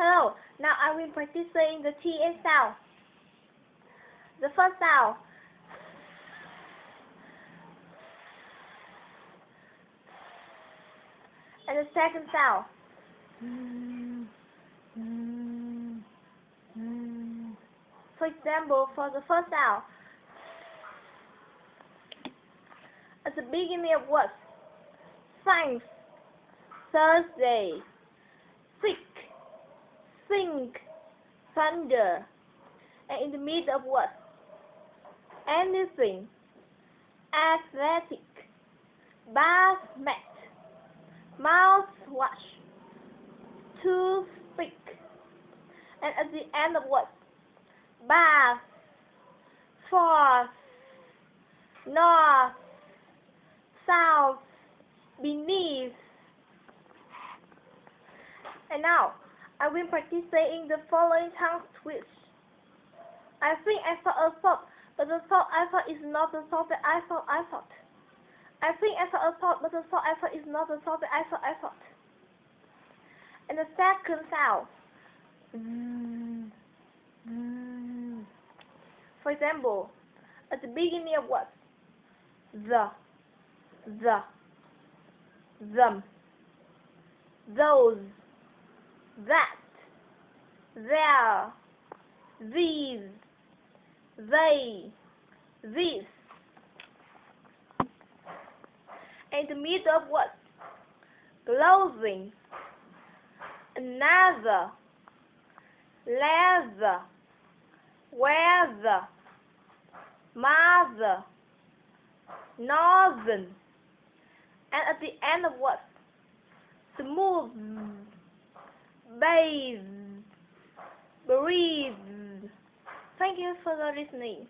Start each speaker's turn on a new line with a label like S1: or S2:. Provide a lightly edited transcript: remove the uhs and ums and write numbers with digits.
S1: Hello, now I will practice saying the TH sound. The first sound. And the second sound. For example, for the first sound, at the beginning of words, thanks, Thursday, sick, think, thunder, and in the middle of words, anything, athletic, bath mat, mouthwash, toothpick, and at the end of words, bath, forth, north, south, beneath. And now, I will practice saying the following tongue twists. I think I saw a thought, but the thought I thought is not the thought that I thought I thought. I think I saw a thought, but the thought I thought is not the thought that I thought I thought. And the second sound. For example, at the beginning of words, the, them, those, that, there, these, they, this. And in the middle of words, clothing, another, leather, weather, mother, northern, and at the end of words, smooth, bathe, breathe. Thank you for listening.